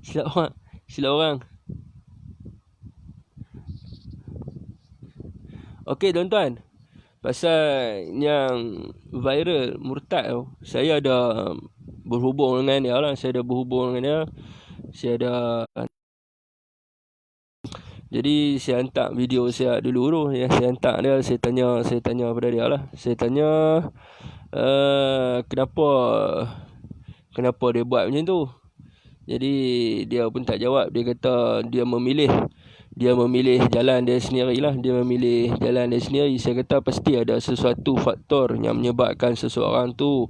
Silap orang. Okey tuan-tuan, pasal yang viral murtad tu, saya ada berhubung dengan dia lah. Saya ada jadi saya hantar video saya dulu tu. Yang saya hantar dia, saya tanya pada dia lah. Saya tanya kenapa dia buat macam tu. Jadi dia pun tak jawab. Dia kata dia memilih jalan dia sendirilah. Dia memilih jalan dia sendiri. Saya kata pasti ada sesuatu faktor yang menyebabkan seseorang tu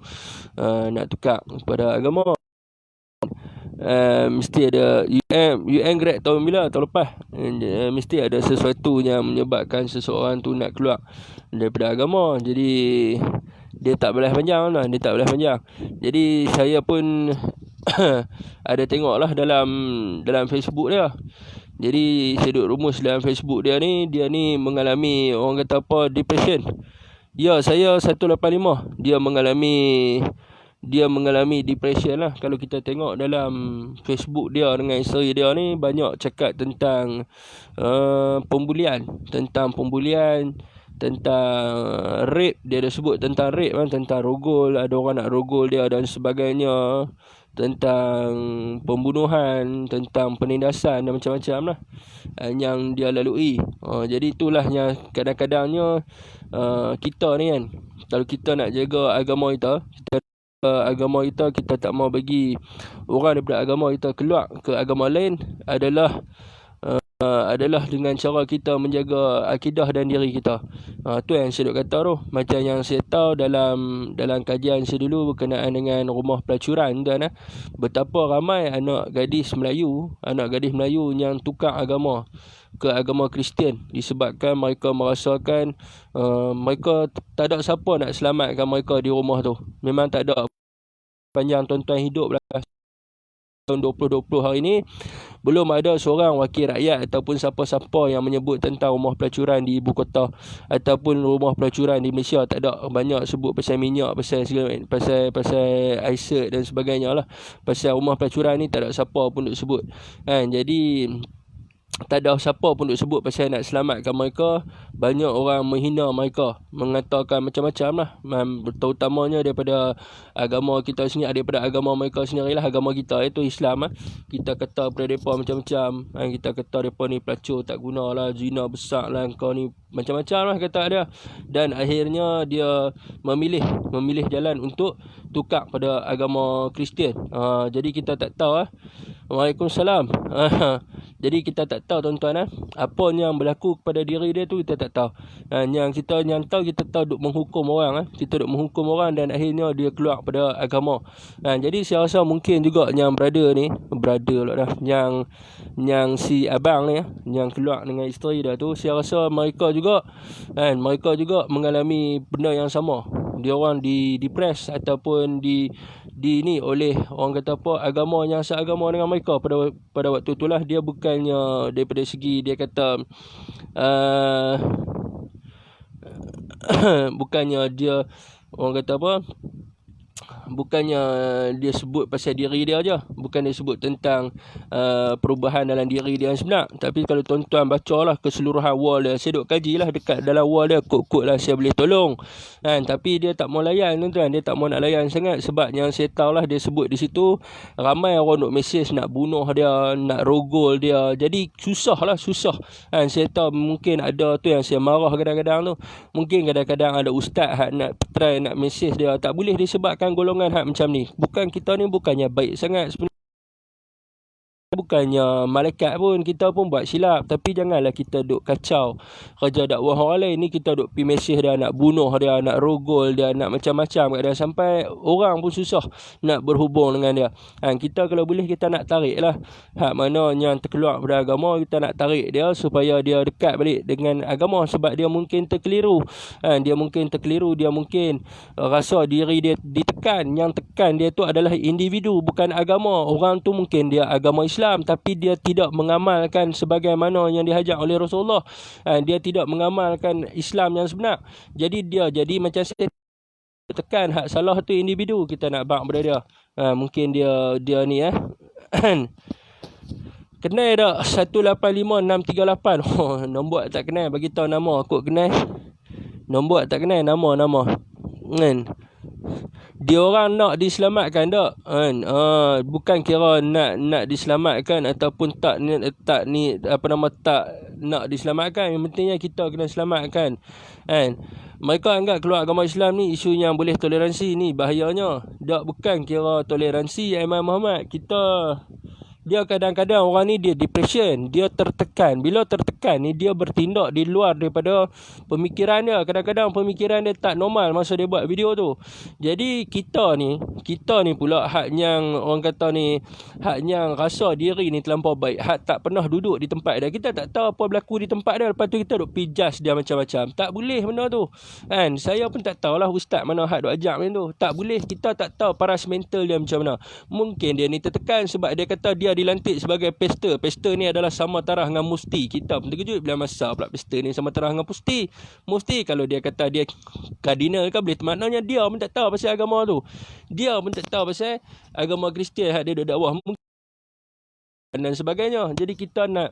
nak tukar pada agama. Mesti ada UN grad tahun bila? Tahun lepas. Mesti ada sesuatu yang menyebabkan seseorang tu nak keluar daripada agama. Jadi dia tak belas panjang lah. Jadi saya pun ada tengok lah dalam Facebook dia. Jadi saya duduk rumus dalam Facebook dia ni mengalami, orang kata apa, depression. Ya, saya 185. Dia mengalami depression lah. Kalau kita tengok dalam Facebook dia dengan isteri dia ni, banyak cakap tentang pembulian, tentang rape. Dia ada sebut tentang rape kan, tentang rogol, ada orang nak rogol dia dan sebagainya, tentang pembunuhan, tentang penindasan dan macam-macam lah yang dia lalui. Jadi itulah yang kadang-kadangnya kita ni kan, kalau kita nak jaga agama kita, kita tak mau bagi orang daripada agama kita keluar ke agama lain, adalah dengan cara kita menjaga akidah dan diri kita. Tu yang saya duk kata tu. Macam yang saya tahu dalam kajian saya dulu berkenaan dengan rumah pelacuran tuan, betapa ramai anak gadis Melayu yang tukar agama ke agama Kristian disebabkan mereka merasakan mereka tak ada siapa nak selamatkan mereka di rumah tu. Memang tak ada. Panjang tuan-tuan hidup lah tahun 2020 hari ni, belum ada seorang wakil rakyat ataupun siapa-siapa yang menyebut tentang rumah pelacuran di ibu kota ataupun rumah pelacuran di Malaysia. Tak ada. Banyak sebut pasal minyak, pasal aisat dan sebagainya lah. Pasal rumah pelacuran ni tak ada siapa pun duk sebut kan. Jadi tak ada siapa pun duk sebut pasal nak selamatkan mereka. Banyak orang menghina mereka, mengatakan macam-macam lah, terutamanya daripada agama kita sendiri, daripada agama mereka sendirilah. Agama kita itu Islam lah. Kita kata pada mereka macam-macam. Kita kata mereka ni pelacur tak guna lah, zina besar lah, kau ni macam-macam lah kata dia. Dan akhirnya dia memilih jalan untuk tukar pada agama Kristian. Jadi kita tak tahu lah. Waalaikumsalam. Jadi kita tak tahu tuan-tuan apa yang berlaku kepada diri dia tu, kita tak tahu. Yang kita tahu duk menghukum orang. Kita duk menghukum orang dan akhirnya dia keluar pada agama. Jadi saya rasa mungkin juga yang brother lah dah, yang si abang ni yang keluar dengan isteri dia tu, saya rasa mereka juga mengalami benda yang sama. Dia orang depres ataupun ni oleh orang kata apa, agama yang seagama dengan mereka pada waktu itulah. Dia bukannya daripada segi dia kata bukannya dia orang kata apa, bukannya dia sebut pasal diri dia aja, bukan dia sebut tentang perubahan dalam diri dia yang sebenar. Tapi kalau tuan-tuan bacalah keseluruhan wall dia, saya duk kajilah dekat dalam wall dia, kod-kod lah saya boleh tolong kan. Tapi dia tak mau layan tuan-tuan, dia tak mau nak layan sangat. Sebab yang saya tahulah, dia sebut di situ ramai orang duk mesej nak bunuh dia, nak rogol dia. Jadi susah kan. Saya tahu mungkin ada tu yang saya marah kadang-kadang tu. Mungkin kadang-kadang ada ustaz nak try nak mesej dia, tak boleh disebabkan golongan hak macam ni. Kita ni bukannya baik sangat sebenarnya, bukannya malaikat pun, kita pun buat silap. Tapi janganlah kita duk kacau kerja dakwah orang lain ni. Kita duk pergi mesej dia, nak bunuh dia, nak rogol dia, nak macam-macam kat dia, sampai orang pun susah nak berhubung dengan dia. Kita kalau boleh, kita nak tarik lah hak mana yang terkeluar pada agama. Kita nak tarik dia supaya dia dekat balik dengan agama. Sebab dia mungkin terkeliru. Dia mungkin rasa diri dia ditekan. Yang tekan dia tu adalah individu, bukan agama. Orang tu mungkin dia agama Islam, tapi dia tidak mengamalkan sebagaimana yang diajar oleh Rasulullah. Dia tidak mengamalkan Islam yang sebenar. Jadi dia jadi macam saya tekan hak salah tu individu. Kita nak bak pada dia. Mungkin dia ni Kenal tak 185638? Oh, nombor tak kenal, bagi tahu nama kod kenal. Nombor tak kenal, nama kan. Dia orang nak diselamatkan tak kan. Bukan kira nak diselamatkan ataupun tak nak diselamatkan. Yang pentingnya kita kena selamatkan kan. Mereka anggap keluar agama Islam ni isu yang boleh toleransi, ni bahayanya. Tak, bukan kira toleransi Imam Muhammad. Dia kadang-kadang orang ni dia depression, dia tertekan. Bila tertekan ni dia bertindak di luar daripada pemikiran dia. Kadang-kadang pemikiran dia tak normal masa dia buat video tu. Jadi kita ni pula hak yang orang kata ni, hak yang rasa diri ni terlampau baik, hak tak pernah duduk di tempat dia. Kita tak tahu apa berlaku di tempat dia, lepas tu kita duk pijas dia macam-macam. Tak boleh benda tu kan. Saya pun tak tahulah ustaz mana hak duk ajak macam tu. Tak boleh, kita tak tahu paras mental dia macam mana. Mungkin dia ni tertekan sebab dia kata dia dilantik sebagai pesta. Pesta ni adalah sama taraf dengan mufti. Kita pun terkejut bila masa pula pesta ni sama taraf dengan mufti. Mufti kalau dia kata dia kardinal kan boleh, maknanya dia pun tak tahu pasal agama tu. Dia pun tak tahu pasal agama Kristian hak dia duk dakwah dan sebagainya. Jadi kita nak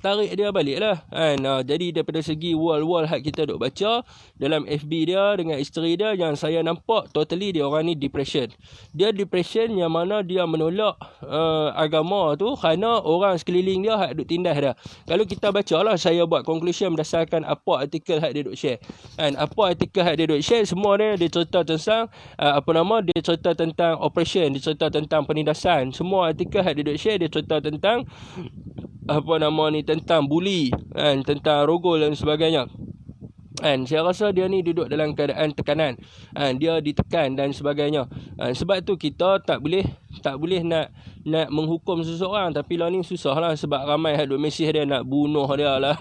tarik dia balik lah kan. Jadi daripada segi wall hak kita duk baca dalam FB dia dengan isteri dia, yang saya nampak totally dia orang ni depression. Dia depression yang mana dia menolak agama tu kerana orang sekeliling dia hak duk tindas dia. Kalau kita baca lah, saya buat conclusion berdasarkan apa artikel hak dia duk share kan. Apa artikel hak dia duk share, semua dia cerita tentang dia cerita tentang operation, dia cerita tentang penindasan. Semua artikel hak dia duk share dia cerita tentang tentang bully kan, tentang rogol dan sebagainya kan. Saya rasa dia ni duduk dalam keadaan tekanan kan, dia ditekan dan sebagainya. Sebab tu kita tak boleh nak menghukum seseorang. Tapi lah ni susah lah sebab ramai hak duk mesej dia nak bunuh dia lah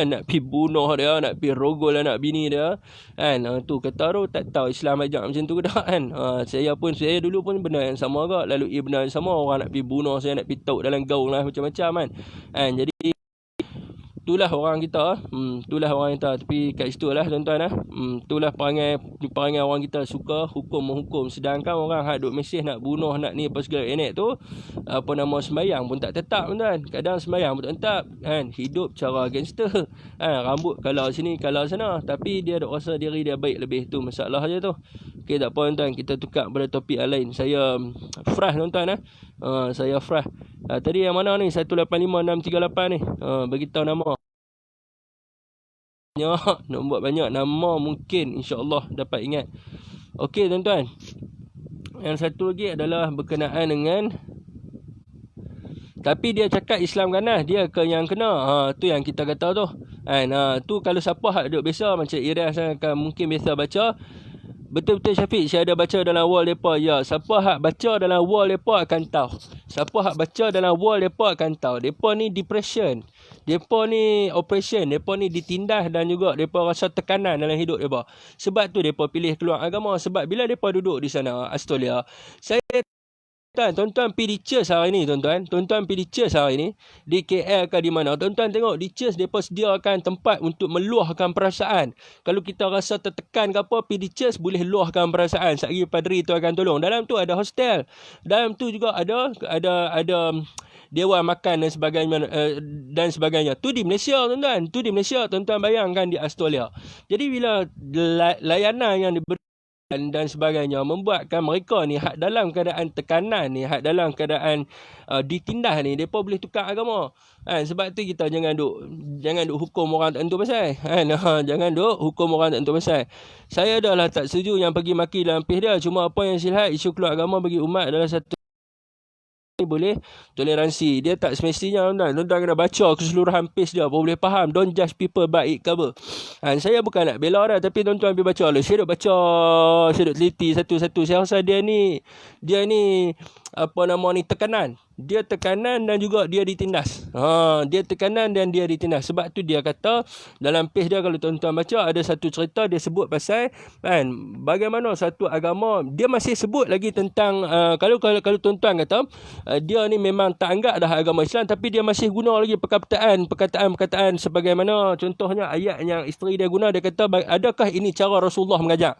nak pi bunuh dia, nak pi rogol anak bini dia kan. Tu kata tu tak tahu Islam ajak macam tu ke tak kan. Saya dulu pun benda yang sama ke, lalu benda yang sama, orang nak pi bunuh saya, nak pi tauk dalam gaung lah macam-macam kan. Jadi itulah orang kita. Itulah orang kita. Tapi kat situ lah tuan-tuan lah. Itulah perangai orang kita, suka hukum-menghukum. Sedangkan orang hak duk mesej nak bunuh, nak ni apa segala enek tu, sembahyang pun tak tetap tuan-tuan. Kadang sembahyang pun tak tetap kan. Hidup cara gangster rambut kalau sini kalau sana, tapi dia duk rasa diri dia baik lebih. Tu masalah je tu. Okey, tak apa tuan-tuan, kita tukar pada topik yang lain. Saya frah tuan-tuan saya frah. Tadi yang mana ni 185638 ni? Bagi tahu nama. Nak buat banyak nama mungkin insya-Allah dapat ingat. Okey tuan-tuan. Yang satu lagi adalah berkenaan dengan, tapi dia cakap Islam ganas, dia ke yang kena. Tu yang kita kata tu. Tu kalau siapa hak duk biasa macam Iras kan mungkin biasa baca. Betul-betul Syafiq, saya ada baca dalam wall mereka. Ya, siapa hak baca dalam wall mereka akan tahu. Siapa hak baca dalam wall mereka akan tahu. Mereka ni depression. Mereka ni oppression. Mereka ni ditindas dan juga mereka rasa tekanan dalam hidup mereka. Sebab tu mereka pilih keluar agama. Sebab bila mereka duduk di sana, Australia, Tuan-tuan pergi di church hari ni tuan-tuan. Tuan-tuan pergi di church hari ni di KL ke di mana. Tuan-tuan tengok di church depa sediakan tempat untuk meluahkan perasaan. Kalau kita rasa tertekan ke apa, pergi di church boleh luahkan perasaan. Sekali padri tu akan tolong. Dalam tu ada hostel. Dalam tu juga ada dewan makan dan sebagainya. Tu di Malaysia tuan-tuan. Tu di Malaysia. Tuan-tuan bayangkan di Australia. Jadi bila layanan yang diberi dan sebagainya membuatkan mereka ni hak dalam keadaan tekanan ni, hak dalam keadaan ditindas ni, depa boleh tukar agama kan. Sebab tu kita jangan duk hukum orang tak tentu pasal kan. Jangan duk hukum orang tak tentu pasal. Saya dah lah tak setuju yang pergi maki dalam page dia. Cuma apa yang sihat, isu keluar agama bagi umat adalah satu boleh toleransi. Dia tak semestinya tuan-tuan kena baca keseluruhan page dia baru boleh faham. Don't judge people by its cover. Saya bukan nak bela dah, tapi tuan-tuan pergi baca lah. Saya duk teliti satu-satu. Saya rasa dia ni tekanan. Dia tekanan dan juga dia ditindas. Dia tekanan dan dia ditindas. Sebab tu dia kata dalam page dia, kalau tuan-tuan baca, ada satu cerita dia sebut pasal kan, bagaimana satu agama, dia masih sebut lagi tentang kalau tuan-tuan kata dia ni memang tak anggap dah agama Islam, tapi dia masih guna lagi perkataan sebagaimana contohnya ayat yang isteri dia guna. Dia kata, adakah ini cara Rasulullah mengajar?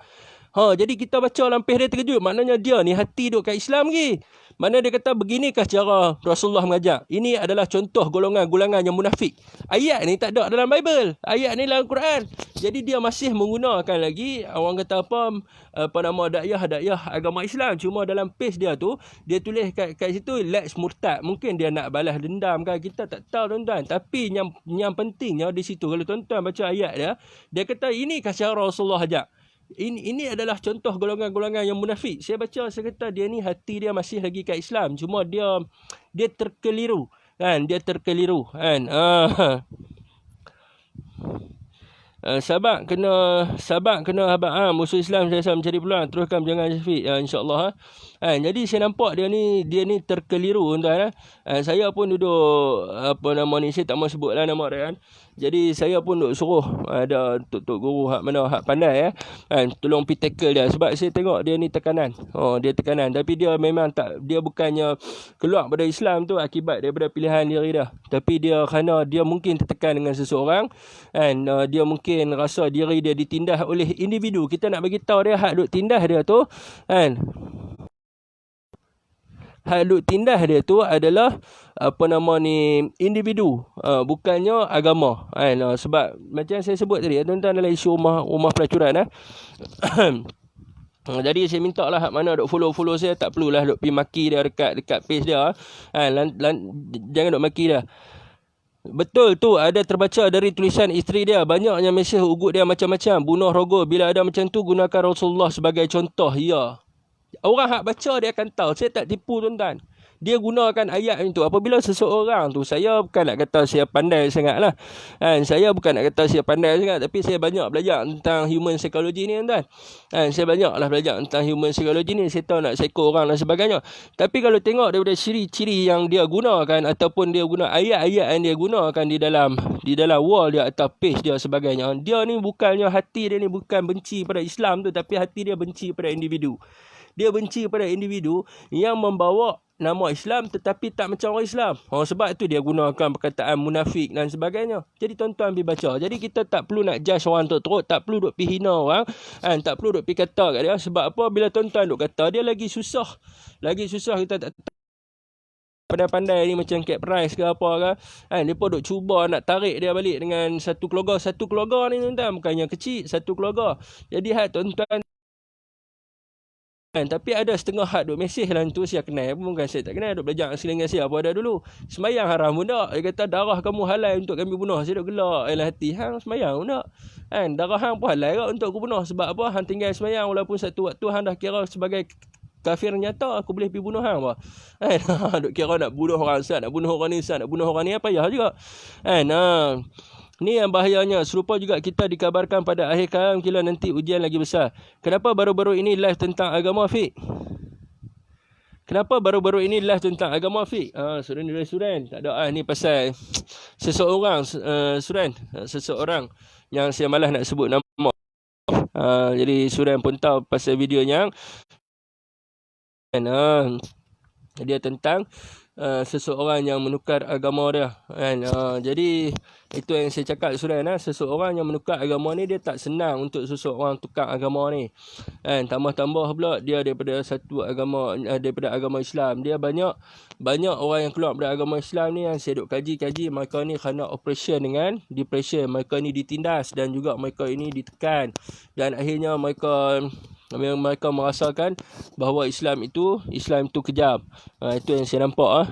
Jadi kita baca lampih dia terkejut. Maknanya dia ni hati duk kat Islam lagi. Mana dia kata beginikah cara Rasulullah mengajar. Ini adalah contoh golongan-golongan yang munafik. Ayat ni tak ada dalam Bible. Ayat ni dalam Quran. Jadi dia masih menggunakan lagi, orang kata apa nama dakyah agama Islam. Cuma dalam page dia tu, dia tulis kat situ let's murtad. Mungkin dia nak balas dendam kan. Kita tak tahu tuan-tuan. Tapi yang pentingnya di situ, kalau tuan-tuan baca ayat dia kata inikah cara Rasulullah ajar. Ini adalah contoh golongan-golongan yang munafik. Saya baca, saya kata dia ni hati dia masih lagi kat Islam. Cuma dia terkeliru. Kan? Dia terkeliru. Kan? Sahabat kena habaq musuh Islam saya mencari peluang. Teruskan jangan Syafiq. InsyaAllah. Jadi saya nampak dia ni terkeliru tuan-tuan. Saya pun duduk saya tak mau sebutlah nama dia kan. Jadi saya pun duk suruh ada tok guru hak pandai tolong pergi tackle dia sebab saya tengok dia ni tekanan. Dia tekanan tapi dia memang dia bukannya keluar pada Islam tu akibat daripada pilihan diri dia. Tapi dia kerana dia mungkin tertekan dengan seseorang dia mungkin rasa diri dia ditindas oleh individu. Kita nak bagi tahu dia hak duk tindas dia tu hak duk tindas dia tu adalah individu, bukannya agama. Sebab macam saya sebut tadi tuan-tuan dalam isu rumah pelacuran jadi saya minta lah hak mana duk follow saya tak perlulah duk pergi maki dia dekat page dia. Jangan duk maki dia. Betul tu ada terbaca dari tulisan isteri dia. Banyaknya mesej ugut dia macam-macam. Bunuh rogol. Bila ada macam tu gunakan Rasulullah sebagai contoh. Ya. Orang hak baca dia akan tahu. Saya tak tipu tuan-tuan. Dia gunakan ayat itu. Apabila seseorang tu, saya bukan nak kata saya pandai sangat lah. Saya bukan nak kata saya pandai sangat. Tapi saya banyak belajar tentang human psychology ni tuan-tuan. Saya banyak lah belajar tentang human psychology ni. Saya tahu nak psycho orang dan sebagainya. Tapi kalau tengok daripada ciri-ciri yang dia gunakan ataupun dia guna ayat-ayat yang dia gunakan di dalam wall dia atau page dia sebagainya. Dia ni bukannya hati dia ni bukan benci pada Islam tu. Tapi hati dia benci pada individu. Dia benci pada individu yang membawa nama Islam tetapi tak macam orang Islam. Sebab itu dia gunakan perkataan munafik dan sebagainya. Jadi tuan-tuan pergi baca. Jadi kita tak perlu nak judge orang teruk. Tak perlu duk pergi hina orang. Tak perlu duk pergi kata kat dia. Sebab apa? Bila tuan-tuan duk kata, dia lagi susah. Lagi susah kita tak pandai-pandai ni macam Cat Price ke apa ke. Mereka duk cuba nak tarik dia balik dengan satu keluarga. Satu keluarga ni tuan-tuan bukannya kecil. Satu keluarga. Jadi tuan-tuan tapi ada setengah hak duk mesej lah tu saya kenal pun bukan saya tak kenal duk belajar asli dengan saya apa ada dulu semayang haram pun tak. Dia kata darah kamu halal untuk kami bunuh. Saya duk gelak dalam hati semayang pun tak darah hang pun halal ke untuk aku bunuh. Sebab apa hang tinggal semayang walaupun satu waktu hang dah kira sebagai kafir nyata aku boleh pergi bunuh hang apa duk kira nak bunuh orang sat, nak bunuh orang ni sat, nak bunuh orang ni apa payah juga ni yang bahayanya. Serupa juga kita dikabarkan pada akhir kalam kila nanti ujian lagi besar. Kenapa baru-baru ini live tentang agama Fik? Kenapa baru-baru ini live tentang agama Fik? Suran. Tak ada ni pasal seseorang seseorang yang saya malas nak sebut nama. Jadi Suran pun tahu pasal videonya. Dia tentang seseorang yang menukar agama dia jadi itu yang saya cakap Suran seseorang yang menukar agama ni dia tak senang untuk seseorang tukar agama ni tambah-tambah pula dia daripada satu agama daripada agama Islam. Dia banyak orang yang keluar daripada agama Islam ni yang saya duk kaji mereka ni kerana oppression dengan depression. Mereka ni ditindas dan juga mereka ini ditekan dan akhirnya mereka merasakan bahawa Islam itu kejam. Itu yang saya nampak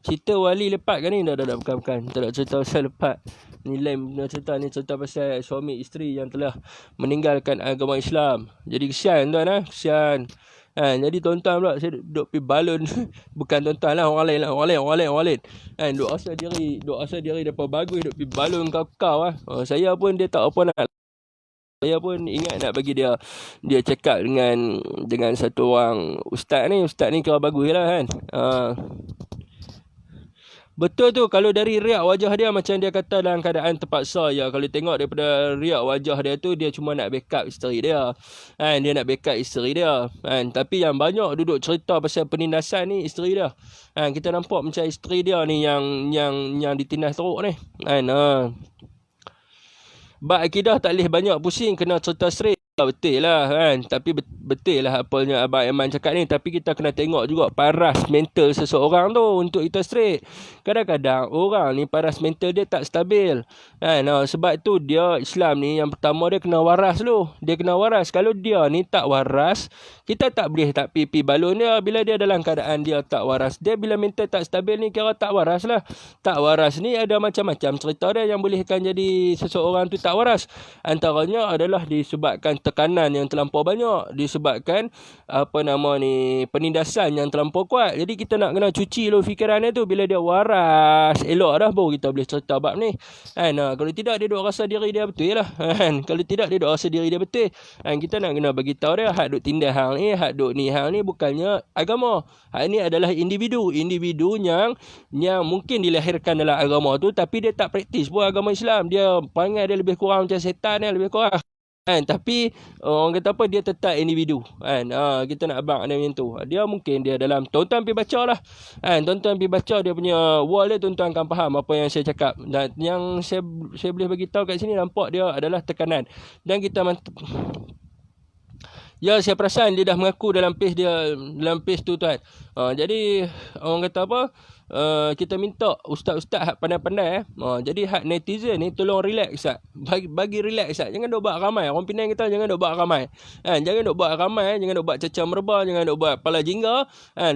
cerita wali lepat kan ni? Dah bukan. Tak ada cerita pasal lepat. Ni lain cerita pasal suami isteri yang telah meninggalkan agama Islam. Jadi kesian tuan kesian. Jadi tuan-tuan pula saya duk pergi balon bukan tuan-tuan lah, orang lain. Duk asal diri depa bagus duk pergi balon kau saya pun dia tak apa nak. Saya pun ingat nak bagi dia cakap dengan satu orang ustaz ni kira bagus lah kan. Betul tu, kalau dari riak wajah dia macam dia kata dalam keadaan terpaksa ya. Kalau tengok daripada riak wajah dia tu, dia cuma nak backup isteri dia. Kan, dia nak backup isteri dia. Kan, tapi yang banyak duduk cerita pasal penindasan ni isteri dia. Kan, kita nampak macam isteri dia ni yang ditindas teruk ni. Kan, bab akidah tak boleh banyak pusing, kena cerita straight. Betul lah kan. Tapi betul lah apanya Abang Aiman cakap ni. Tapi kita kena tengok juga paras mental seseorang tu untuk kita straight. Kadang-kadang orang ni paras mental dia tak stabil kan. Sebab tu dia Islam ni yang pertama dia kena waras dulu. Dia kena waras. Kalau dia ni tak waras, kita tak boleh tak pipi balon dia. Bila dia dalam keadaan dia tak waras, dia bila mental tak stabil ni kira tak waras lah. Tak waras ni ada macam-macam cerita dia yang bolehkan jadi seseorang tu tak waras. Antaranya adalah disebabkan tekanan yang terlampau banyak, disebabkan penindasan yang terlampau kuat. Jadi kita nak kena cuci dulu fikiran dia tu. Bila dia waras elok dah, baru kita boleh cerita bab ni kan. Kalau tidak dia duk rasa diri dia betul lah kan. Kalau tidak dia duk rasa diri dia betul kan. Kita nak kena bagi tahu dia hak duk tindas hang ni, hak duk ni hang ni bukannya agama. Hak ni adalah individu yang mungkin dilahirkan dalam agama tu, tapi dia tak praktis pun agama Islam. Dia panggil dia lebih kurang macam setan dia, lebih kurang kan. Tapi orang kata apa, dia tetap individu kan. Kita nak abang dia macam tu. Dia mungkin dia dalam, tuan-tuan pergi baca lah kan. Tuan-tuan pergi baca dia punya wall dia, tuan-tuan akan faham apa yang saya cakap. Dan yang saya boleh bagi tahu kat sini, nampak dia adalah tekanan. Dan kita ya, saya perasan dia dah mengaku dalam page tu tuan. Jadi orang kata apa, kita minta ustaz-ustaz hak pandai-pandai jadi hak netizen ni tolong relax sat. Bagi relax sat. Jangan dok buat ramai. Orang Penang kita jangan dok buat ramai. Kan, jangan dok buat ramai, jangan dok buat cecah merba, jangan dok buat pala jingga kan.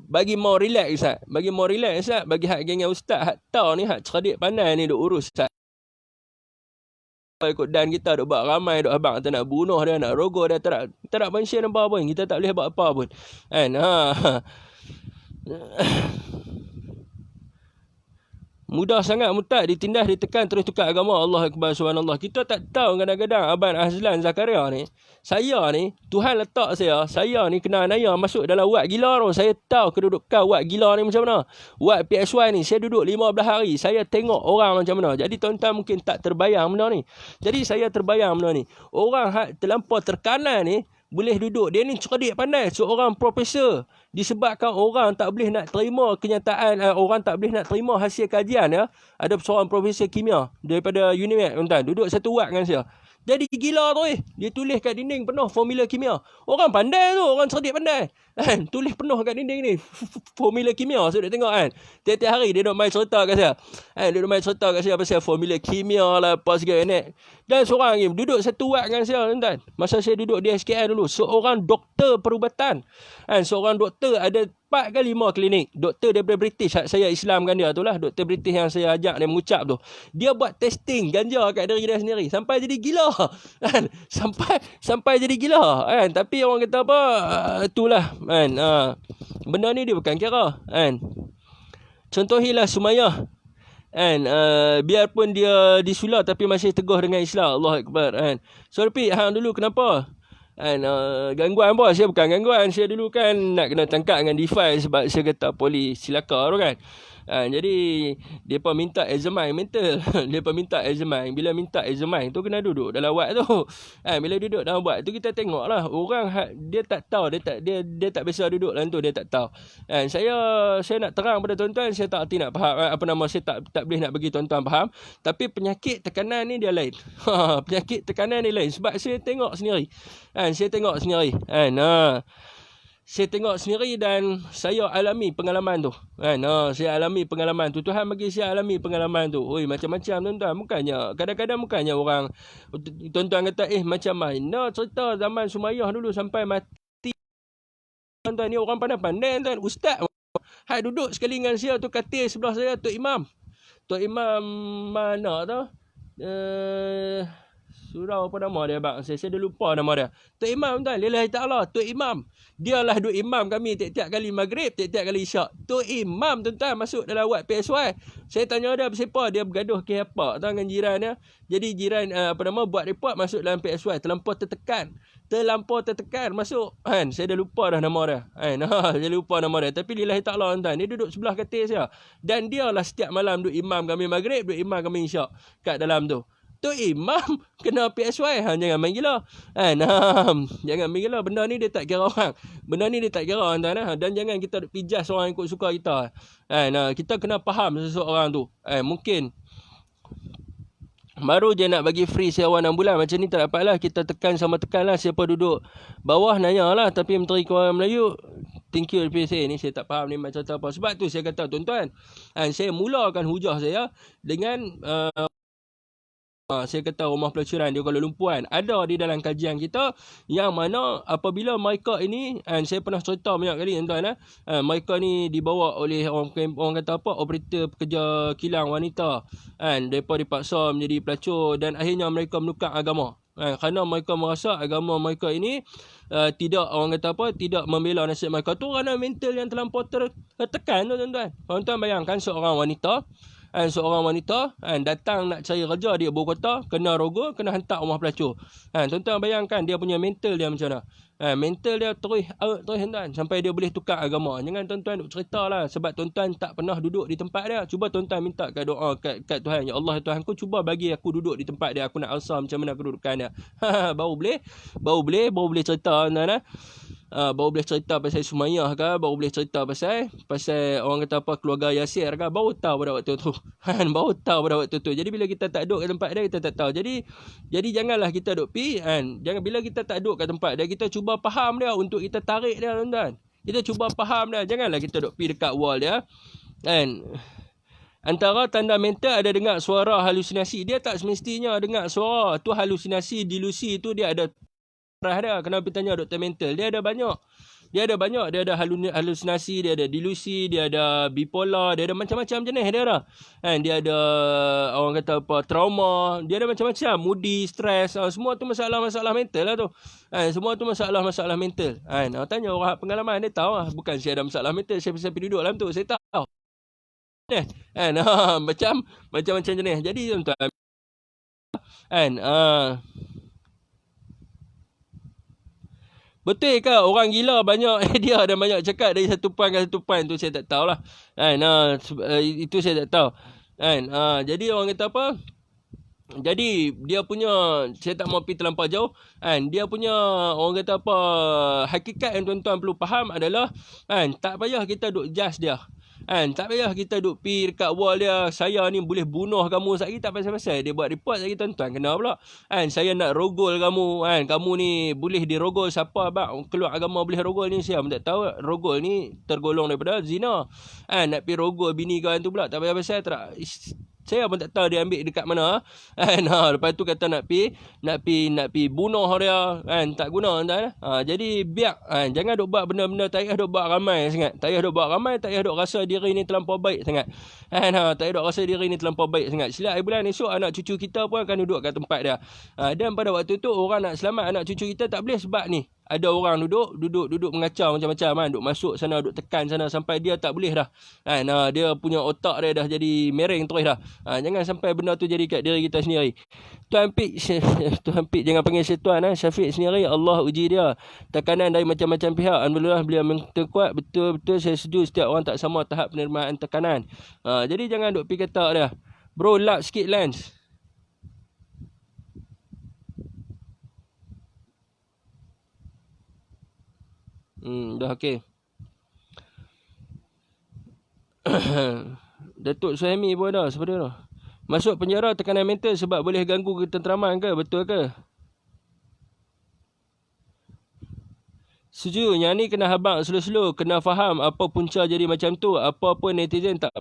Bagi mau relax sat. Bagi mau relax sat, bagi hak geng ustaz hak tahu ni, hak cerdik pandai ni dok urus sat. Ikut dan kita duk buat ramai, duk abang kita nak bunuh dia, nak rogol dia, tak nak mention apa pun. Kita tak boleh buat apa pun kan. Mudah sangat murtad, ditindas, ditekan, terus tukar agama. Allah Akbar, subhanallah. Kita tak tahu kadang-kadang Abang Azlan Zakaria ni, saya ni, Tuhan letak saya ni kena anaya masuk dalam wad gila tu. Saya tahu kedudukan wad gila ni macam mana. Wad PSY ni, saya duduk 15 hari. Saya tengok orang macam mana. Jadi tuan-tuan mungkin tak terbayang benda ni. Jadi saya terbayang benda ni. Orang hak terlampau terkanan ni, boleh duduk. Dia ni cerdik pandai. Seorang profesor. Disebabkan orang tak boleh nak terima kenyataan, orang tak boleh nak terima hasil kajian ya. Ada seorang profesor kimia daripada UNIMED, tuan-tuan, duduk satu wad dengan saya. Jadi gila tu dia tulis kat dinding penuh formula kimia. Orang pandai tu, orang cerdik pandai kan, tulis penuh kat dinding ni formula kimia. Saya duk tengok kan, tiap-tiap hari dia duk main cerita kat saya kan. Dia duk main cerita kat saya pasal formula kimia lah, apa segala ni. Dan seorang ni duduk satu wad dengan saya, tuan-tuan. Masa saya duduk di SKN dulu, seorang doktor perubatan kan. Seorang doktor ada 4 ke 5 klinik. Doktor daripada British, saya Islamkan dia tu lah. Doktor British yang saya ajak dia mengucap tu. Dia buat testing ganja kat diri dia sendiri. Sampai jadi gila kan. Sampai jadi gila kan. Tapi orang kata apa, itulah kan. Benda ni dia bukan kira kan. Contohilah Sumayyah kan, biarpun dia disula tapi masih teguh dengan Islam. Allah Akbar kan. So repeat, hang dulu kenapa kan, gangguan apa? Saya bukan gangguan. Saya dulu kan nak kena tangkap dengan DeFi sebab saya kata polis silaka tu kan. Jadi mereka minta examine mental. Mereka minta examine. Bila minta examine tu kena duduk dalam wad tu. Bila duduk dalam wad tu kita tengok lah. Orang dia tak tahu, dia tak biasa duduk dalam tu, dia tak tahu. Saya nak terang pada tuan-tuan, saya tak erti nak faham saya tak boleh nak bagi tuan-tuan faham. Tapi penyakit tekanan ni dia lain. Penyakit tekanan ni lain sebab saya tengok sendiri. Saya tengok sendiri kan. Saya tengok sendiri dan saya alami pengalaman tu kan. Saya alami pengalaman tu. Tuhan bagi saya alami pengalaman tu. Oi, macam-macam tuan-tuan. Kadang-kadang bukannya orang tuan-tuan kata macam mana cerita zaman Sumayyah dulu sampai mati. Tuan-tuan ni orang pandai-pandai tuan. Ustaz hai duduk sekali dengan saya tu, katil sebelah saya Tok Imam. Tok Imam mana tu? Surau apa nama dia bang? Saya dah lupa nama dia. Tok Imam tuan, lillahi ta'ala, Tok Imam. Dialah duk imam kami tiap-tiap kali maghrib, tiap-tiap kali isyak. Tok Imam tuan masuk dalam wad PSY. Saya tanya dia siapa, dia bergaduh ke apa tuan dengan jiran dia. Jadi jiran buat report masuk dalam PSY, terlampau tertekan masuk kan. Saya dah lupa dah nama dia. Saya lupa nama dia. Tapi lillahi ta'ala tuan, dia duduk sebelah katil saya. Dan dialah setiap malam duk imam kami maghrib, duk imam kami isyak kat dalam tu. Tok Imam kena PSY. Jangan main gila. Jangan main gila. Benda ni dia tak kira orang. Dan jangan kita pijas orang ikut suka kita. Kita kena faham seseorang tu. Mungkin baru je nak bagi free sewa 6 bulan. Macam ni tak dapat lah. Kita tekan lah. Siapa duduk bawah nanya lah. Tapi Menteri Kewangan Melayu, thank you LPSA ni, saya tak faham ni macam apa. Sebab tu saya kata tuan-tuan, saya mulakan hujah saya dengan saya kata rumah pelacuran di Kuala Lumpur kan, ada di dalam kajian kita, yang mana apabila mereka ini, saya pernah cerita banyak kali tuan-tuan, mereka ni dibawa oleh orang kata apa, operator pekerja kilang wanita, mereka dipaksa menjadi pelacur dan akhirnya mereka menukar agama. Kerana mereka merasa agama mereka ini tidak, orang kata apa, tidak membela nasib mereka tu kerana mental yang terlampau tertekan tu tuan-tuan. Tuan-tuan bayangkan seorang wanita datang nak cari kerja di ibu kota, kena rogol, kena hantar rumah pelacur. Tuan-tuan bayangkan dia punya mental dia macam mana. Mental dia terus tuan, sampai dia boleh tukar agama. Jangan tuan-tuan duk cerita lah, sebab tuan-tuan tak pernah duduk di tempat dia. Cuba tuan-tuan minta kat doa kat Tuhan, ya Allah Tuhan, kau cuba bagi aku duduk di tempat dia, aku nak rasa macam mana kedudukan dia. Baru boleh cerita tuan-tuan. Baru boleh cerita pasal Sumayyah ke, baru boleh cerita pasal orang kata apa, keluarga Yasir ke, baru tahu pada waktu tu. Jadi bila kita tak duduk kat tempat dia, kita tak tahu. Jadi janganlah kita duduk jangan, bila kita tak duduk kat tempat dia, kita cuba faham dia untuk kita tarik dia tuan-tuan. Kita cuba faham dia, janganlah kita duduk dekat wall dia. Antara tanda mental ada dengar suara halusinasi. Dia tak semestinya dengar suara tu halusinasi, delusi tu dia ada dia. Kenapa tanya doktor mental? Dia ada banyak. Dia ada halusinasi, dia ada delusi, dia ada bipolar, dia ada macam-macam jenis dia ada. Dia ada orang kata apa, trauma, dia ada macam-macam, moody, stres, semua tu masalah-masalah mental lah tu. Semua tu masalah-masalah mental. Tanya orang pengalaman, dia tahu lah. Bukan saya ada masalah mental, saya duduk dalam tu, saya tahu. Macam-macam jenis. Jadi tuan-tuan, betul ke orang gila banyak dia ada banyak cakap dari satu point ke satu point tu, saya tak tahulah. Itu saya tak tahu. Jadi orang kata apa? Jadi dia punya, saya tak mau pergi terlampau jauh. Dia punya orang kata apa, hakikat yang tuan-tuan perlu faham adalah tak payah kita duk judge dia. Tak payah kita duk pergi dekat wall dia, saya ni boleh bunuh kamu sekali, tak pasal-pasal. Dia buat report lagi tuan-tuan, kena pula. Saya nak rogol kamu, kamu ni boleh dirogol siapa abang, keluar agama boleh rogol ni, saya tak tahu. Rogol ni tergolong daripada zina. Nak pergi rogol bini kawan tu pula, tak pasal-pasal. Saya pun tak tahu dia ambil dekat mana. Lepas tu kata nak pi bunuh dia, tak guna tuan. Jadi biar jangan duk buat benda-benda, tak payah duk buat ramai sangat. Tak payah duk rasa diri ni terlampau baik sangat. Tak payah duk rasa diri ni terlampau baik sangat. Sila bulan esok anak cucu kita pun akan duduk kat tempat dia. Dan pada waktu tu orang nak selamat anak cucu kita tak boleh, sebab ni ada orang duduk mengacau macam-macam, duk masuk sana, duk tekan sana sampai dia tak boleh dah. Dia punya otak dia dah jadi mereng terus dah. Jangan sampai benda tu jadi kat diri kita sendiri. Tuan Pik jangan panggil syaitan. Syafiq sendiri Allah uji dia. Tekanan dari macam-macam pihak. Alhamdulillah beliau memperkuat. Betul-betul saya setuju, setiap orang tak sama tahap penerimaan tekanan. Jadi jangan duk pergi kata dia, bro lap sikit lens. Dah okey. Datuk Suhaimi pun ada sebenarnya. Masuk penjara tekanan mental sebab boleh ganggu ketenteraman ke? Betul ke? Setuju. Yang ni kena habang slow-slow. Kena faham apa punca jadi macam tu. Apa-apa netizen tak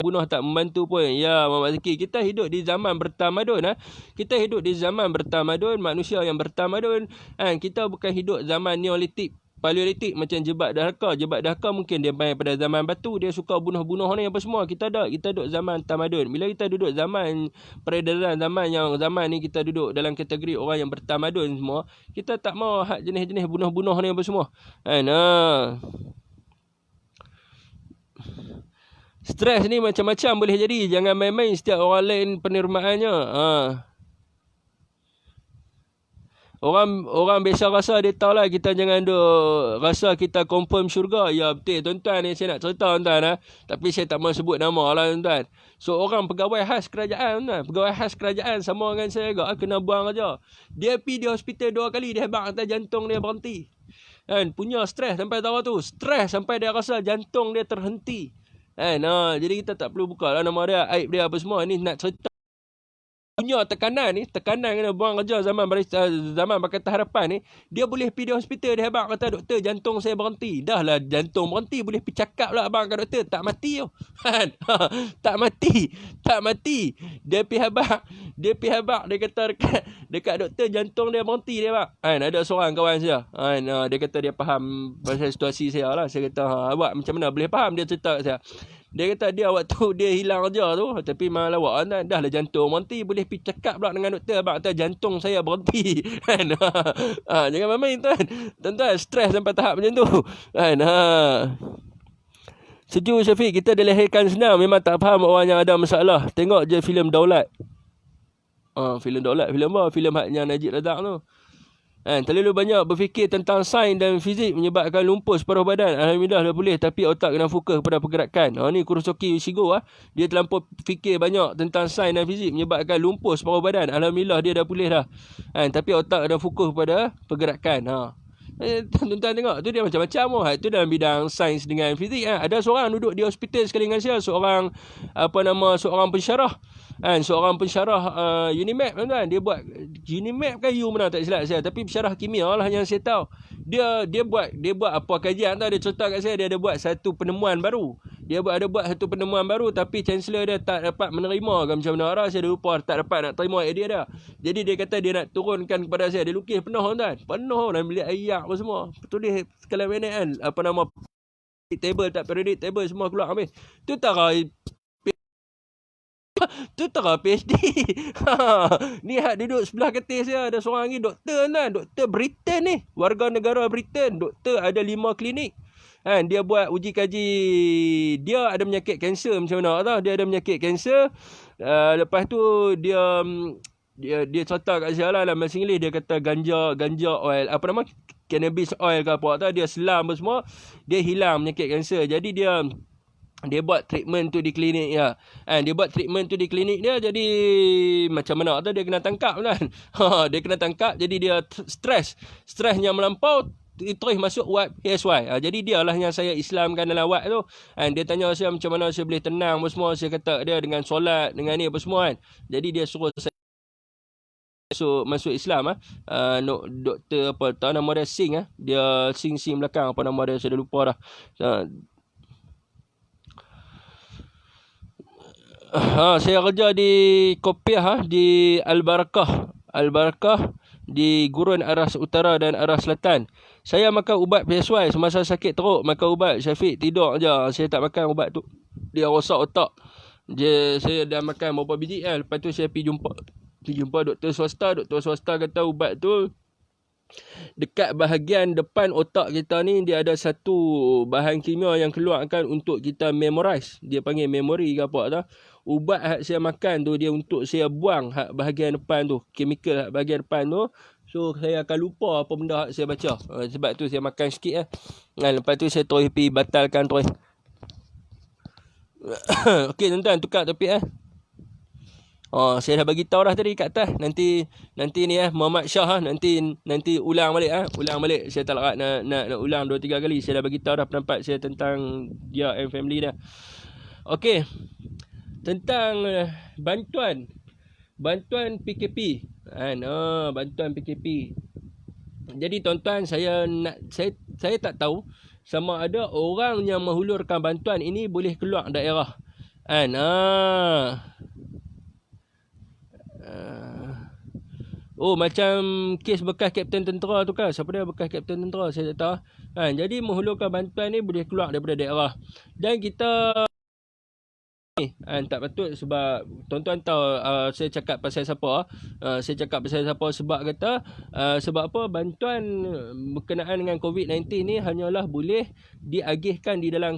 bunuh tak membantu pun. Ya, Muhammad Zaki, kita hidup di zaman bertamadun. Kita hidup di zaman bertamadun, manusia yang bertamadun. Kita bukan hidup zaman neolitik. paleolitik macam Jebak Dahaka. Jebak Dahaka mungkin dia main pada zaman batu, dia suka bunuh-bunuh ni apa semua. Kita duduk zaman tamadun. Bila kita duduk zaman peredaran, zaman ni kita duduk dalam kategori orang yang bertamadun semua, kita tak mau hak jenis-jenis bunuh-bunuh ni apa semua. Stres ni macam-macam boleh jadi. Jangan main-main setiap orang lain penerimaannya. Orang biasa rasa dia tahu lah, kita jangan duk rasa kita confirm syurga. Ya betul tuan-tuan, ni saya nak cerita tuan-tuan. Tapi saya tak mahu sebut nama lah tuan-tuan. So orang pegawai khas kerajaan tuan. Pegawai khas kerajaan sama dengan saya agak kena buang aja. Dia pergi di hospital 2 kali, dia hebat kata jantung dia berhenti. Kan, punya stres sampai tahu tu. Stres sampai dia rasa jantung dia terhenti. Jadi kita tak perlu buka lah nama dia, aib dia apa semua. Ni nak cerita punya tekanan ni, tekanan kena buang kerja zaman Pakatan Harapan ni, dia boleh pergi di hospital, dia hebat kata doktor jantung saya berhenti. Dah lah jantung berhenti, boleh pergi cakap lah abang kat doktor, tak mati tu. Tak mati. Dia pergi hebat, dia kata dekat doktor jantung dia berhenti dia bang. Ada seorang kawan saya. Dia kata dia faham pasal situasi saya lah. Saya kata awak macam mana boleh faham, dia cerita kat saya. Dia kata dia waktu dia hilang kerja tu, tapi malah awak dah lah jantung berhenti, boleh pergi cakap pula dengan doktor, abang kata jantung saya berhenti. Jangan main tuan-tuan, stres sampai tahap macam tu. Sejuk Syafiq, kita dilahirkan senang, memang tak faham orang yang ada masalah. Tengok je filem Daulat. Filem Daulat, filem apa? Filem haknya Najib Razak tu. Terlalu banyak berfikir tentang sains dan fizik menyebabkan lumpuh separuh badan. Alhamdulillah dah boleh, tapi otak kena fokus kepada pergerakan. Ni Kurosawa Shigo dia terlampau fikir banyak tentang sains dan fizik menyebabkan lumpuh separuh badan. Alhamdulillah dia dah boleh dah. Tapi otak kena fokus kepada pergerakan. Tuan-tuan tengok tu dia macam-macam itu dalam bidang sains dengan fizik. Ada seorang duduk di hospital sekali dengan saya, seorang pensyarah. Seorang pensyarah Unimap tuan. Dia buat Unimap kan you mana tak silap saya, tapi pensyarah kimia lah yang saya tahu. Dia buat apa kajian tau, dia cerita kat saya dia ada buat satu penemuan baru. Dia ada buat satu penemuan baru, tapi chancellor dia tak dapat menerima ke macam mana arah, saya dah lupa, tak dapat nak terima idea dia. Jadi dia kata dia nak turunkan kepada saya. Dia lukis penuh tuan. Penuh dalam bilik ayak apa semua. Tulis sekalian minit kan, apa nama table tak periodic table semua keluar habis. Tu tara PhD. Ni hak duduk sebelah katil saya, ada seorang lagi doktor doktor Britain ni, warga negara Britain. Doktor ada 5 klinik. Dia buat uji kaji, dia ada penyakit kanser macam mana tau. Dia ada penyakit kanser. Lepas tu dia cerita kat saya lah dalam bahasa Inggeris. Dia kata ganja oil, apa nama, cannabis oil ke apa tau, dia selam semua, dia hilang penyakit kanser. Jadi dia buat treatment tu di klinik dia. Dia buat treatment tu di klinik dia. Jadi macam mana tu dia kena tangkap kan. Dia kena tangkap, jadi dia stresnya melampau, terus masuk wad PSY. Jadi dia lah yang saya Islamkan dalam wad tu. Dia tanya saya macam mana saya boleh tenang apa semua. Saya kata dia dengan solat, dengan ni apa semua kan. Jadi dia suruh saya masuk Islam. Doktor apa tahu nama dia, Singh. Dia Singh belakang, apa nama dia saya dah lupa dah. Saya kerja di Kopiah, di Al-Barakah di Gurun arah utara dan arah selatan. Saya makan ubat PSY semasa sakit teruk, makan ubat Syafiq tidur je. Saya tak makan ubat tu, dia rosak otak. Saya dah makan beberapa biji lepas tu saya pergi jumpa doktor swasta. Doktor swasta kata ubat tu dekat bahagian depan otak kita ni, dia ada satu bahan kimia yang keluarkan untuk kita memorize. Dia panggil memori ke apa tak. Ubat hak saya makan tu dia untuk saya buang hak bahagian depan tu, chemical hak bahagian depan tu. So saya akan lupa apa benda hak saya baca. Sebab tu saya makan sikit lepas tu saya terus pergi batalkan terus. Okey tuan-tuan, tukar topik saya dah bagi tahu dah tadi kat atas. Nanti ni Muhammad Shah nanti ulang balik. Saya tak larat nak ulang 2-3 kali. Saya dah bagi tahu dah pendapat saya tentang dia and family dah. Okey. Tentang bantuan PKP. Bantuan PKP. Jadi tuan-tuan, saya tak tahu sama ada orang yang menghulurkan bantuan ini boleh keluar daerah. Oh, macam kes bekas Kapten Tentera tu kan. Siapa dia bekas Kapten Tentera? Saya tak tahu. Jadi menghulurkan bantuan ni boleh keluar daripada daerah. Dan kita tak patut sebab tuan-tuan tahu saya cakap pasal siapa. Saya cakap pasal siapa sebab kata sebab apa bantuan berkenaan dengan COVID-19 ni hanyalah boleh diagihkan di dalam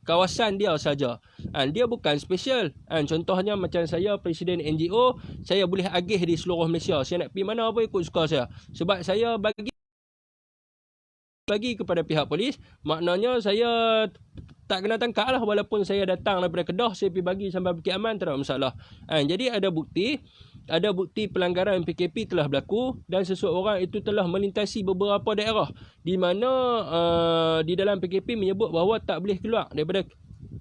kawasan dia saja. Dia bukan special. Contohnya macam saya presiden NGO, saya boleh agih di seluruh Malaysia. Saya nak pergi mana apa ikut suka saya. Sebab saya bagi kepada pihak polis, maknanya saya tak kena tangkap lah walaupun saya datang daripada Kedah, saya pergi bagi sampai Bukit Aman, tak ada masalah. Jadi ada bukti pelanggaran PKP telah berlaku dan seseorang itu telah melintasi beberapa daerah di mana di dalam PKP menyebut bahawa tak boleh keluar daripada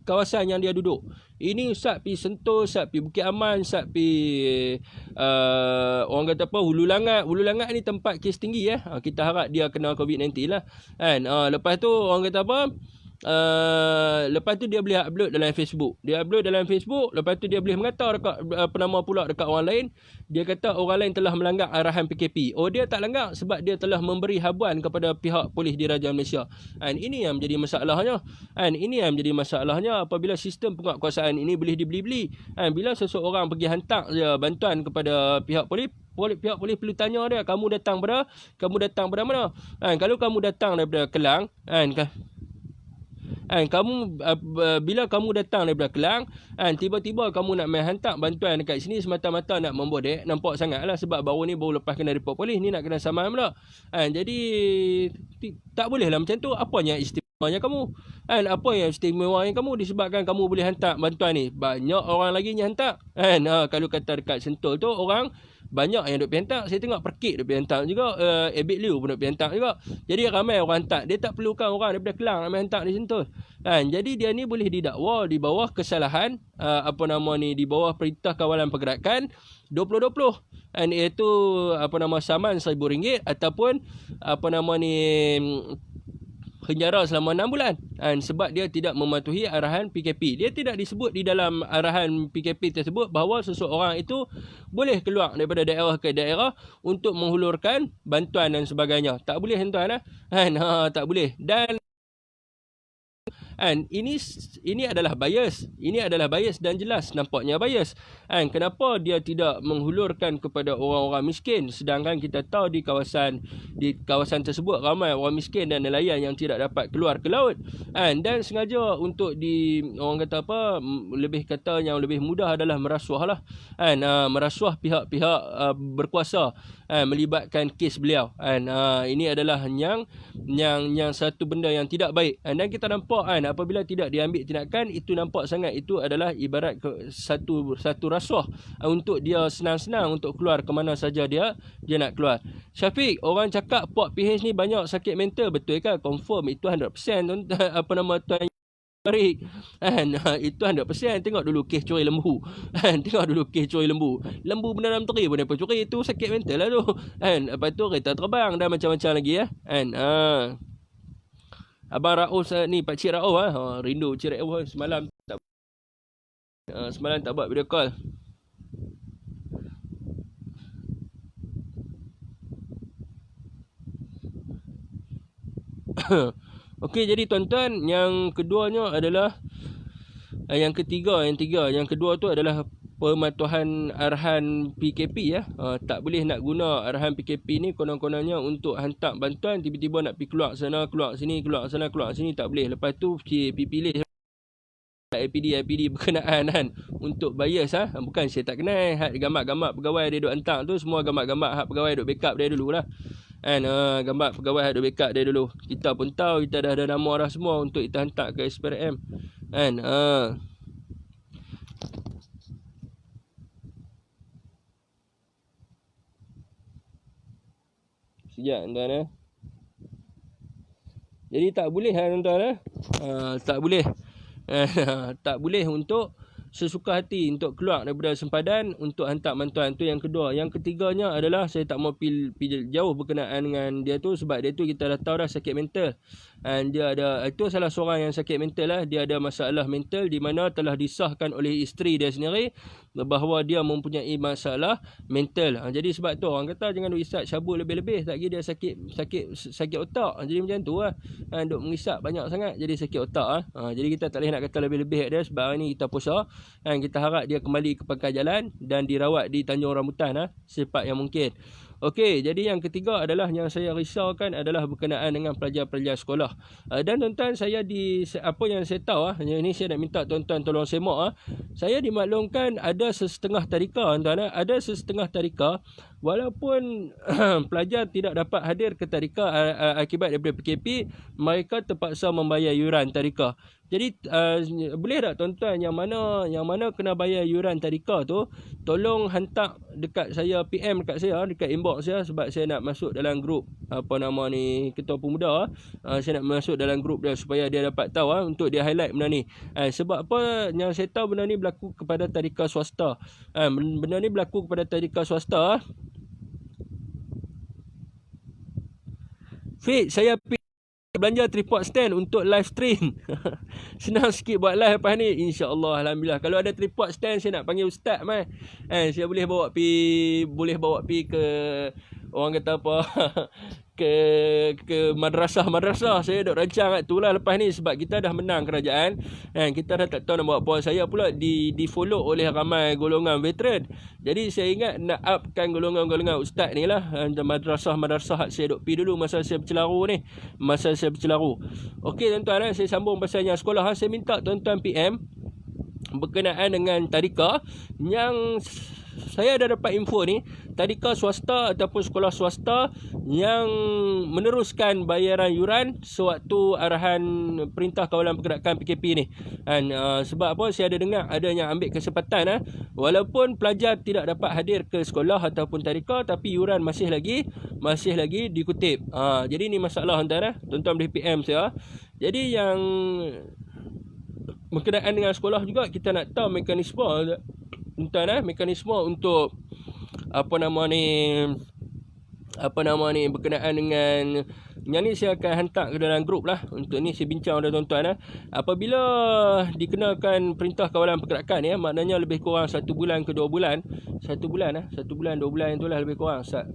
kawasan yang dia duduk. Ini Ustaz pergi Sentul, Ustaz pergi Bukit Aman, Ustaz pergi orang kata apa, Hulu Langat. Hulu Langat ni tempat kes tinggi kita harap dia kena COVID-19 lah. Lepas tu orang kata apa, lepas tu dia boleh upload dalam Facebook. Lepas tu dia boleh mengata dekat penama pula dekat orang lain. Dia kata orang lain telah melanggar arahan PKP. Oh, dia tak langgar sebab dia telah memberi habuan kepada pihak polis diraja Malaysia. Ini yang menjadi masalahnya. Ini yang menjadi masalahnya apabila sistem penguatkuasaan ini boleh dibeli-beli. Bila seseorang pergi hantar dia bantuan kepada pihak polis, pihak polis perlu tanya dia, kamu datang pada mana? Kalau kamu datang daripada Kelang, bila kamu datang daripada Kelang, tiba-tiba kamu nak main hantar bantuan dekat sini semata-mata nak membodek, nampak sangat lah sebab baru lepas kena report polis, ni nak kena saman pula. Jadi tak boleh lah macam tu. Apanya istimewanya kamu? Apa yang istimewanya kamu disebabkan kamu boleh hantar bantuan ni? Banyak orang lagi yang hantar. Kalau kata dekat Sentul tu orang banyak yang duk pergi hantar. Saya tengok Perkit duk pergi hantar juga, Abid Liu pun duk pergi hantar juga. Jadi ramai orang hantar. Dia tak perlukan orang daripada Kelang nak hantar di Sentul. Jadi dia ni boleh didakwa di bawah kesalahan di bawah Perintah Kawalan Pergerakan 2020. Iaitu saman RM1,000 ataupun penjara selama 6 bulan sebab dia tidak mematuhi arahan PKP. Dia tidak disebut di dalam arahan PKP tersebut bahawa seseorang itu boleh keluar daripada daerah ke daerah untuk menghulurkan bantuan dan sebagainya. Tak boleh tuan-tuan tak boleh. Dan ini adalah bias. Ini adalah bias dan jelas nampaknya bias. Kenapa dia tidak menghulurkan kepada orang-orang miskin sedangkan kita tahu di kawasan tersebut ramai orang miskin dan nelayan yang tidak dapat keluar ke laut. Dan sengaja untuk orang kata apa, lebih kata yang lebih mudah adalah merasuah lah. Merasuah pihak-pihak berkuasa melibatkan kes beliau. Ini adalah yang satu benda yang tidak baik. Dan kita nampak apabila tidak diambil tindakan, itu nampak sangat itu adalah ibarat satu rasuah untuk dia senang-senang untuk keluar ke mana saja dia nak keluar. Syafiq, orang cakap Port PH ni banyak sakit mental, betul kan? Confirm itu 100%. Tuan Barik. Itu 100%. Tengok dulu kes curi lembu. Lembu benda dalam teri pun apa curi, itu sakit mental lah tu. Lepas tu kereta terbang dan macam-macam lagi Abang Raus ni, Pakcik Raus rindu Cik Raus. Semalam tak buat video call. Okey, jadi tuan-tuan, yang keduanya adalah yang kedua tu adalah pematuhan arahan PKP tak boleh nak guna arahan PKP ni konon-kononnya untuk hantar bantuan, tiba-tiba nak pergi keluar sana, keluar sini, keluar sana, keluar sini, tak boleh. Lepas tu pilih IPD berkenaan untuk bias bukan saya tak kenal gambar-gambar pegawai dia duk hantar tu, semua gambar-gambar hak pegawai duk backup dia dululah. Gambar pegawai hak duk backup dia dulu. Kita pun tahu, kita dah ada nama dah semua untuk kita hantar ke SPRM. Sekejap tuan-tuan Jadi tak boleh tuan-tuan tak boleh. Tak boleh untuk sesuka hati untuk keluar daripada sempadan untuk hantar bantuan. Tu yang kedua. Yang ketiganya adalah saya tak mau pergi jauh berkenaan dengan dia tu sebab dia tu kita dah tahu dah sakit mental. Dia ada, itu salah seorang yang sakit mental lah. Dia ada masalah mental di mana telah disahkan oleh isteri dia sendiri bahawa dia mempunyai masalah mental. Jadi sebab tu orang kata jangan duk isap cabut lebih-lebih, tak kira dia sakit otak. Jadi macam tu lah. Duk mengisap banyak sangat jadi sakit otak. Jadi kita tak boleh nak kata lebih-lebih dia, sebab hari ni kita puasa. Kita harap dia kembali ke pangkal jalan dan dirawat di Tanjung Rambutan secepat yang mungkin. Okey, jadi yang ketiga adalah yang saya risaukan adalah berkenaan dengan pelajar-pelajar sekolah. Dan tuan-tuan, saya apa yang saya tahu ini saya nak minta tuan-tuan tolong semak. Saya dimaklumkan ada sesetengah tadika, tuan-tuan, ada sesetengah tadika walaupun pelajar tidak dapat hadir ke tadika akibat daripada PKP, mereka terpaksa membayar yuran tadika. Jadi boleh tak tuan-tuan yang mana kena bayar yuran tadika tu, tolong hantar dekat saya, PM dekat saya, dekat inbox saya, sebab saya nak masuk dalam grup Ketua Pemuda. Saya nak masuk dalam grup dia supaya dia dapat tahu untuk dia highlight benda ni. Sebab apa yang saya tahu benda ni berlaku kepada tadika swasta. Benda ni berlaku kepada tadika swasta. Fit, saya belanja tripod stand untuk live stream. Senang sikit buat live lepas ni, insya-Allah. Alhamdulillah. Kalau ada tripod stand, saya nak panggil ustaz mai. Saya boleh bawa pi ke, orang kata apa, ke madrasah. Saya dah rancang kat tu lah lepas ni, sebab kita dah menang kerajaan. Kita dah tak tahu nak buat apa. Saya pula di follow oleh ramai golongan veteran. Jadi saya ingat nak upkan golongan-golongan ustaz ni lah. Madrasah saya duk pi dulu masa saya bercelaru ni. Okey tuan-tuan, saya sambung pasal yang sekolah. Saya minta tuan-tuan PM berkenaan dengan tadika yang saya dah dapat info ni, tadika swasta ataupun sekolah swasta yang meneruskan bayaran yuran sewaktu arahan Perintah Kawalan Pergerakan PKP ni. Sebab apa, saya ada dengar ada yang ambil kesempatan walaupun pelajar tidak dapat hadir ke sekolah ataupun tadika, tapi yuran masih lagi dikutip. Jadi ni masalah tuan-tuan boleh PM saya. Jadi yang berkenaan dengan sekolah juga, kita nak tahu mekanisme mekanisme untuk berkenaan dengan yang ni. Saya akan hantar ke dalam grup lah. Untuk ni saya bincang dengan tuan-tuan. Apabila dikenakan Perintah Kawalan Pergerakan maknanya lebih kurang 1 bulan ke 2 bulan. 1 bulan 2 bulan itulah lebih kurang 1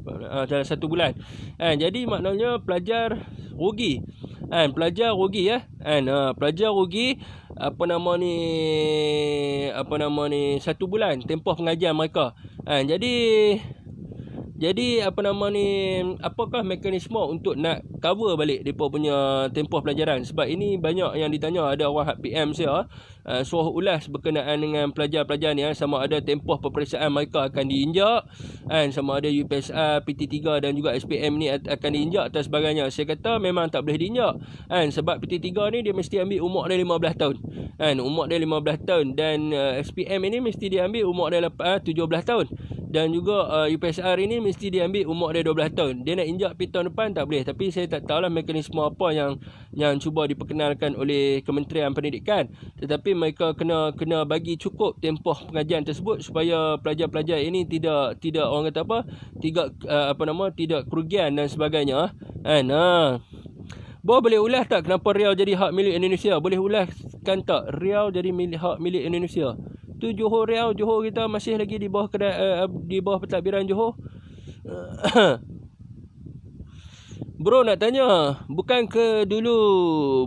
bulan. Jadi maknanya pelajar rugi. Pelajar rugi pelajar rugi 1 bulan tempoh pengajian mereka. Jadi apakah mekanisme untuk nak cover balik depa punya tempoh pelajaran? Sebab ini banyak yang ditanya, ada orang PM saya suruh ulas berkenaan dengan pelajar-pelajar ni, sama ada tempoh peperiksaan mereka akan diinjak, sama ada UPSR, PT3 dan juga SPM ni akan diinjak dan sebagainya. Saya kata memang tak boleh diinjak, sebab PT3 ni dia mesti ambil umur dia 15 tahun. Umur dia 15 tahun, dan SPM ini mesti dia ambil umur dia 17 tahun. Dan juga UPSR ini mesti dia ambil umur dia 12 tahun. Dia nak injak pergi tahun depan tak boleh. Tapi saya tak tahulah mekanisme apa yang cuba diperkenalkan oleh Kementerian Pendidikan. Tetapi mereka kena bagi cukup tempoh pengajian tersebut supaya pelajar-pelajar ini tidak orang kata apa, tidak kerugian dan sebagainya. Boleh ulas tak kenapa Riau jadi hak milik Indonesia? Boleh ulaskan tak Riau jadi hak milik Indonesia? Tu Johor, Riau, Johor kita masih lagi di bawah di bawah pentadbiran Johor. Bro nak tanya, bukan ke dulu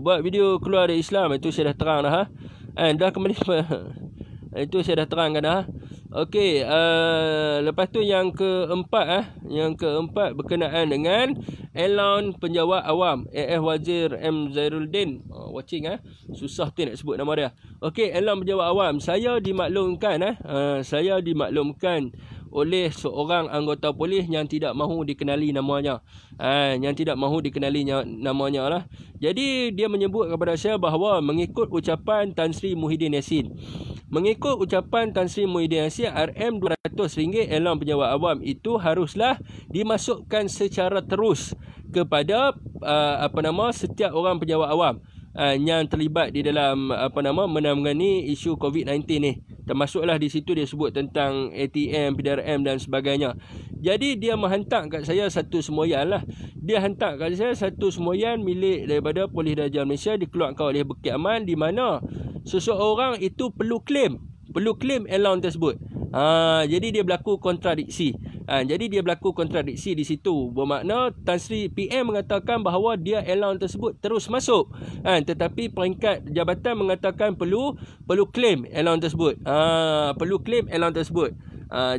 buat video keluar dari Islam? Itu saya dah terang dah. Dah kembali itu saya dah terangkan dah. Okey, lepas tu yang keempat berkenaan dengan Elon Penjawat Awam, AF Wazir M. Zairuddin. Watching susah tu nak sebut nama dia. Okey, Elon Penjawat Awam, saya dimaklumkan oleh seorang anggota polis yang tidak mahu dikenali namanya. Namanya lah. Jadi dia menyebut kepada saya bahawa mengikut ucapan Tan Sri Muhyiddin Yassin, RM200 Elon Penjawat Awam itu haruslah dimasukkan secara terus kepada setiap orang penjawat awam. yang terlibat di dalam menangani isu COVID-19 ni. Termasuklah di situ dia sebut tentang ATM, PDRM dan sebagainya. Jadi dia menghantar kat saya satu semboyan lah. Dia hantar kat saya satu semboyan milik daripada Polis Darjah Malaysia dikeluarkan oleh Bukit Aman, di mana seseorang itu perlu claim allowance tersebut. Jadi dia berlaku kontradiksi. Jadi dia berlaku kontradiksi di situ. Bermakna Tan Sri PM mengatakan bahawa dia allowance tersebut terus masuk. Tetapi peringkat jabatan mengatakan perlu claim allowance tersebut. Perlu claim allowance tersebut.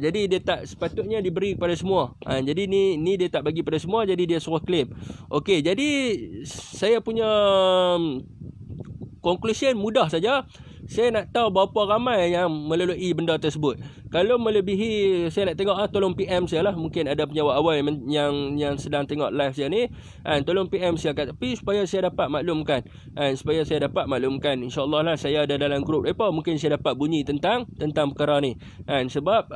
Jadi dia tak sepatutnya diberi kepada semua. Jadi ni dia tak bagi pada semua, jadi dia suruh claim. Okey, jadi saya punya conclusion mudah saja. Saya nak tahu berapa ramai yang melalui benda tersebut. Kalau melebihi, saya nak tengok tolong PM saya lah. Mungkin ada penjawat awal yang sedang tengok live saya ni. Tolong PM saya kat tepi supaya saya dapat maklumkan. InsyaAllah lah saya ada dalam grup mereka. Mungkin saya dapat bunyi tentang perkara ni. Sebab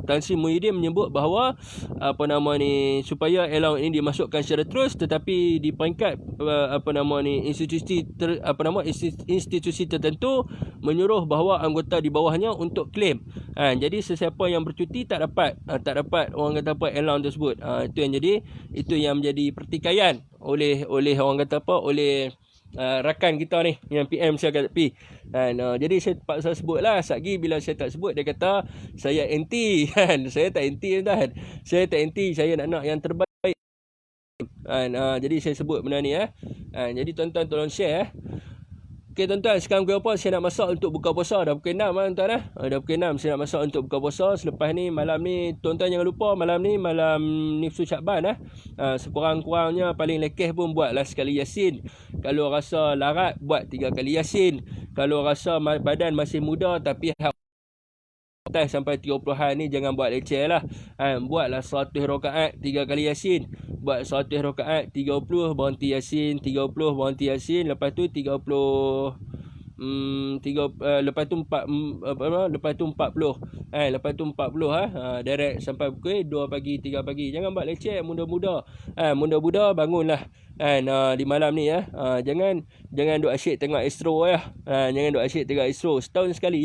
Tan Sri Muhyiddin menyebut bahawa supaya allowance ini dimasukkan secara terus, tetapi di peringkat institusi tertentu menyuruh bahawa anggota di bawahnya untuk claim. Jadi sesiapa yang bercuti tak dapat orang kata allowance tersebut. Itu yang menjadi pertikaian oleh orang kata oleh rakan kita ni yang PM saya kat tepi. Jadi saya terpaksa sebutlah. Satgi bila saya tak sebut dia kata saya anti kan. Saya tak anti tuan. Saya tak anti, saya nak yang terbaik. Jadi saya sebut benda ni Jadi tuan-tuan tolong share Okey tuan-tuan, sekarang pukul apa saya nak masak untuk buka puasa. Dah pukul 6 tuan-tuan Dah pukul 6 saya nak masak untuk buka puasa. Selepas ni malam ni tuan-tuan jangan lupa malam Nifsu Syakban sekurang-kurangnya paling lekeh pun buatlah sekali Yasin. Kalau rasa larat buat 3 kali Yasin. Kalau rasa badan masih muda tapi sampai 30-an ni jangan buat leceh lah. Buatlah 100 rakaat 3 kali Yasin. Buat 100 rakaat 30 berhenti Yasin, 30 berhenti Yasin, lepas tu 30 lepas tu 40 lepas tu 40 direct sampai pukul 2 pagi 3 pagi. Jangan buat leceh, muda-muda bangunlah di malam ni jangan duk asyik tengok Astro jangan duk asyik tengok Astro setahun sekali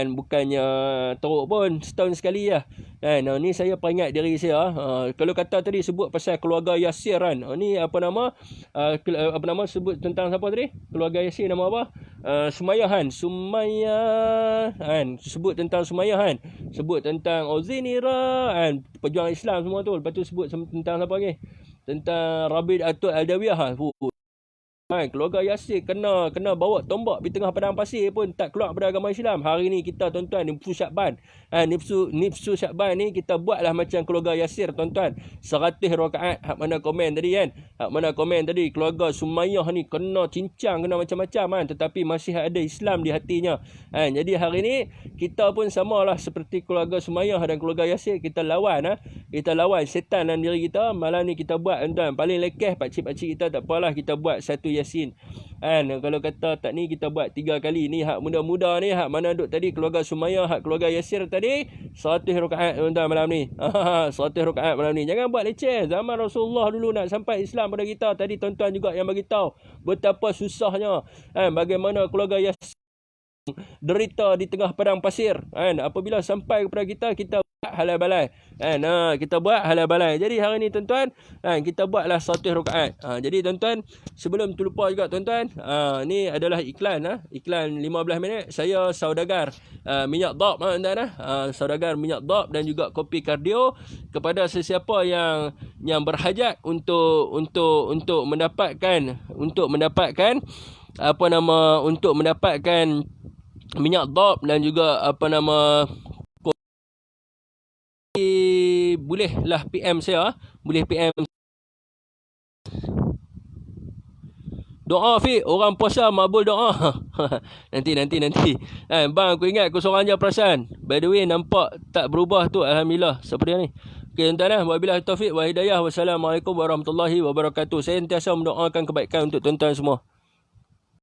bukannya teruk pun setahun sekali ni saya peringat diri saya kalau kata tadi sebut pasal keluarga Yasir ni sebut tentang siapa tadi keluarga Yasir nama apa Sumayyah sebut tentang Sumayyah sebut tentang Ozinira pejuang Islam semua tu. Lepas tu sebut tentang siapa lagi tentang Rabi' Atul Aldawiyah keluarga Yasir kena bawa tombak di tengah padang pasir pun tak keluar pada agama Islam. Hari ni kita tuan-tuan Nifsu Syakban Nifsu Syakban ni kita buatlah macam keluarga Yasir tuan-tuan 100 rakaat. Hak mana komen tadi keluarga Sumayyah ni kena cincang, kena macam-macam tetapi masih ada Islam di hatinya. Jadi hari ni kita pun samalah seperti keluarga Sumayyah dan keluarga Yasir. Kita lawan setan dalam diri kita. Malam ni kita buat tuan-tuan paling lekeh pakcik-pakcik kita tak apalah kita buat 1 Yasin. Kalau kata tak ni kita buat 3 kali. Ni hak muda-muda ni, hak mana duk tadi keluarga Sumayyah, hak keluarga Yasir tadi 100 rakaat tuan-tuan malam ni. 100 rakaat malam ni. Jangan buat leceh. Zaman Rasulullah dulu nak sampai Islam pada kita. Tadi tuan-tuan juga yang bagi tahu betapa susahnya bagaimana keluarga Yasir derita di tengah padang pasir. Apabila sampai kepada kita buat halal balai. Kita buat halal balai. Jadi hari ni tuan-tuan, kita buatlah 100 rakaat. Jadi tuan-tuan, sebelum terlupa juga tuan-tuan, ni adalah iklan 15 minit. Saya saudagar minyak dap tuan-tuan saudagar minyak dap dan juga kopi kardio kepada sesiapa yang berhajat untuk mendapatkan minyak dap dan juga bolehlah PM saya, boleh PM doa Fik, orang puasa makbul doa. nanti bang aku ingat aku seorang je perasan. By the way nampak tak berubah tu alhamdulillah seperti ni. Okey tuan-tuan, wabillahi taufik wa hidayah. Wassalamualaikum warahmatullahi wabarakatuh. Saya sentiasa mendoakan kebaikan untuk tuan-tuan semua.